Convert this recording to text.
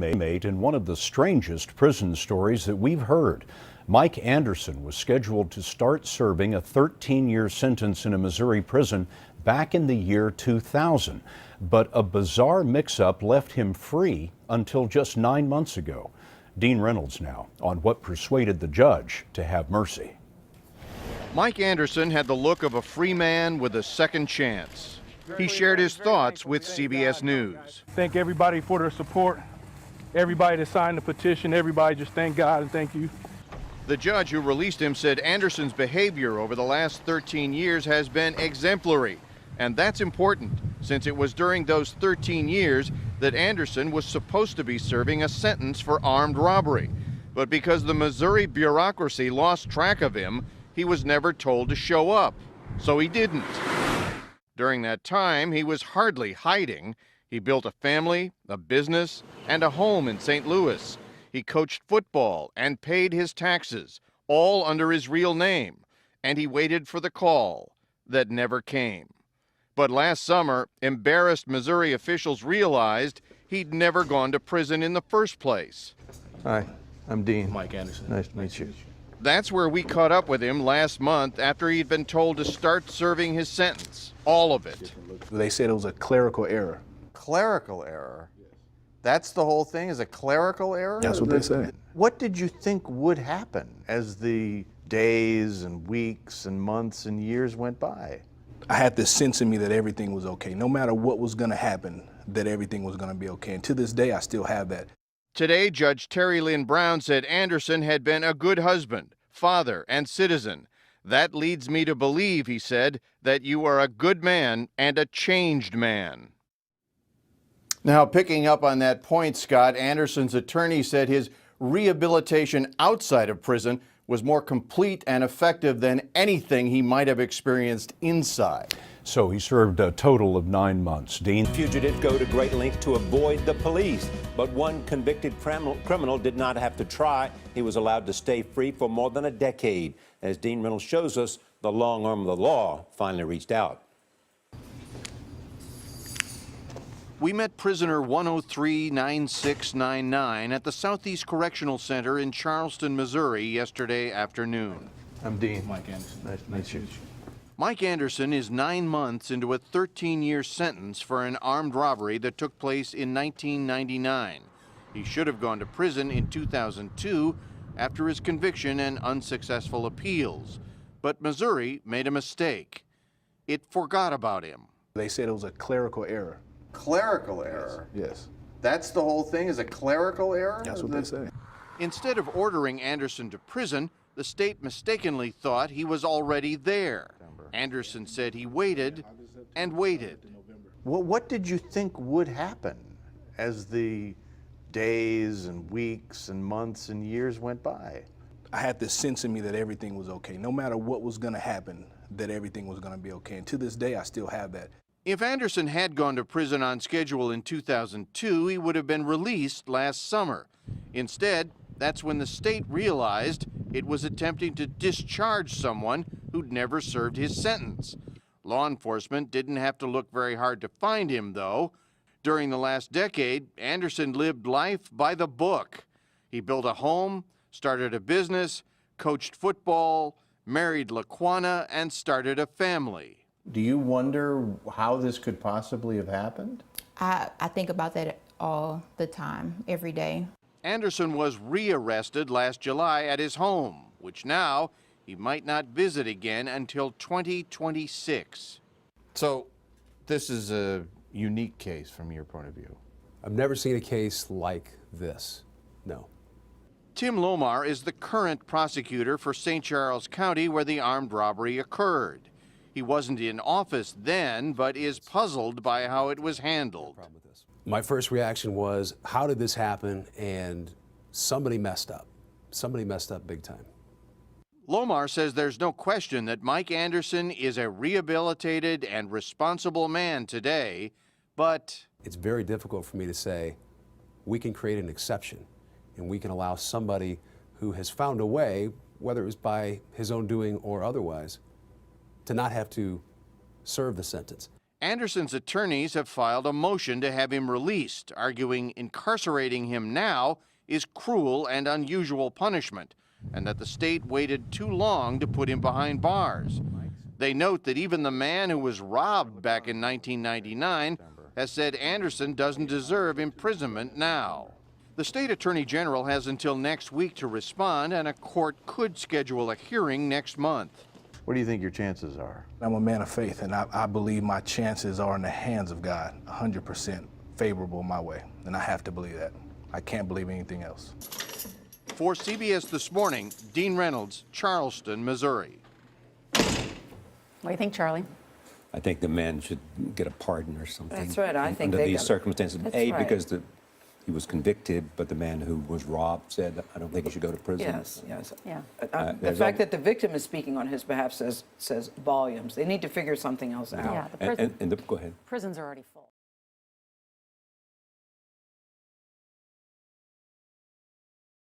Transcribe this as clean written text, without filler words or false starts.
Made in one of the strangest prison stories that we've heard. Mike Anderson was scheduled to start serving a 13-year sentence in a Missouri prison back in the year 2000, but a bizarre mix-up left him free until just 9 months ago. Dean Reynolds now on what persuaded the judge to have mercy. Mike Anderson had the look of a free man with a second chance. He shared his thoughts with CBS News. Thank everybody for their support. Everybody that signed the petition, everybody just thank God and thank you. The judge who released him said Anderson's behavior over the last 13 years has been exemplary. And that's important, since it was during those 13 years that Anderson was supposed to be serving a sentence for armed robbery. But because the Missouri bureaucracy lost track of him, he was never told to show up. So he didn't. During that time, he was hardly hiding. He built a family, a business, and a home in St. Louis. He coached football and paid his taxes, all under his real name. And he waited for the call that never came. But last summer, embarrassed Missouri officials realized he'd never gone to prison in the first place. Hi, I'm Dean. Mike Anderson. Nice to meet you. That's where we caught up with him last month after he'd been told to start serving his sentence. All of it. They said it was a clerical error. Clerical error? That's the whole thing, is a clerical error? That's what they say. What did you think would happen as the days and weeks and months and years went by? I had this sense in me that everything was okay. No matter what was going to happen, that everything was going to be okay. And to this day, I still have that. Today, Judge Terry Lynn Brown said Anderson had been a good husband, father, and citizen. That leads me to believe, he said, that you are a good man and a changed man. Now, picking up on that point, Scott, Anderson's attorney said his rehabilitation outside of prison was more complete and effective than anything he might have experienced inside. So he served a total of 9 months. Dean? Fugitives go to great lengths to avoid the police, but one convicted criminal did not have to try. He was allowed to stay free for more than a decade. As Dean Reynolds shows us, the long arm of the law finally reached out. We met prisoner 103-9699 at the Southeast Correctional Center in Charleston, Missouri yesterday afternoon. I'm Dean. Mike Anderson. Nice to meet you. Mike Anderson is 9 months into a 13-year sentence for an armed robbery that took place in 1999. He should have gone to prison in 2002 after his conviction and unsuccessful appeals. But Missouri made a mistake. It forgot about him. They said it was a clerical error. Clerical error? Yes. That's the whole thing, is a clerical error? That's what they say. Instead of ordering Anderson to prison, the state mistakenly thought he was already there. Anderson said he waited and waited. Well, what did you think would happen as the days and weeks and months and years went by? I had this sense in me that everything was okay. No matter what was going to happen, that everything was going to be okay. And to this day, I still have that. If Anderson had gone to prison on schedule in 2002, he would have been released last summer. Instead, that's when the state realized it was attempting to discharge someone who'd never served his sentence. Law enforcement didn't have to look very hard to find him, though. During the last decade, Anderson lived life by the book. He built a home, started a business, coached football, married LaQuana, and started a family. Do you wonder how this could possibly have happened? I think about that all the time, every day. Anderson was rearrested last July at his home, which now he might not visit again until 2026. So this is a unique case from your point of view. I've never seen a case like this, no. Tim Lomar is the current prosecutor for St. Charles County, where the armed robbery occurred. He wasn't in office then, but is puzzled by how it was handled. My first reaction was, how did this happen? And somebody messed up. Somebody messed up big time. Lomar says there's no question that Mike Anderson is a rehabilitated and responsible man today, but it's very difficult for me to say we can create an exception and we can allow somebody who has found a way, whether it was by his own doing or otherwise, to not have to serve the sentence. Anderson's attorneys have filed a motion to have him released, arguing incarcerating him now is cruel and unusual punishment, and that the state waited too long to put him behind bars. They note that even the man who was robbed back in 1999 has said Anderson doesn't deserve imprisonment now. The state attorney general has until next week to respond, and a court could schedule a hearing next month. What do you think your chances are? I'm a man of faith, and I believe my chances are in the hands of God, 100% favorable my way, and I have to believe that. I can't believe anything else. For CBS This Morning, Dean Reynolds, Charleston, Missouri. What do you think, Charlie? I think the man should get a pardon or something. That's right. I think under they these got it. circumstances. That's A, right. because he was convicted, but the man who was robbed said, "I don't think he should go to prison." Yes, yes. Yeah. The there's fact al- that the victim is speaking on his behalf says volumes. They need to figure something else out. Yeah, the prison, Go ahead. prisons are already full.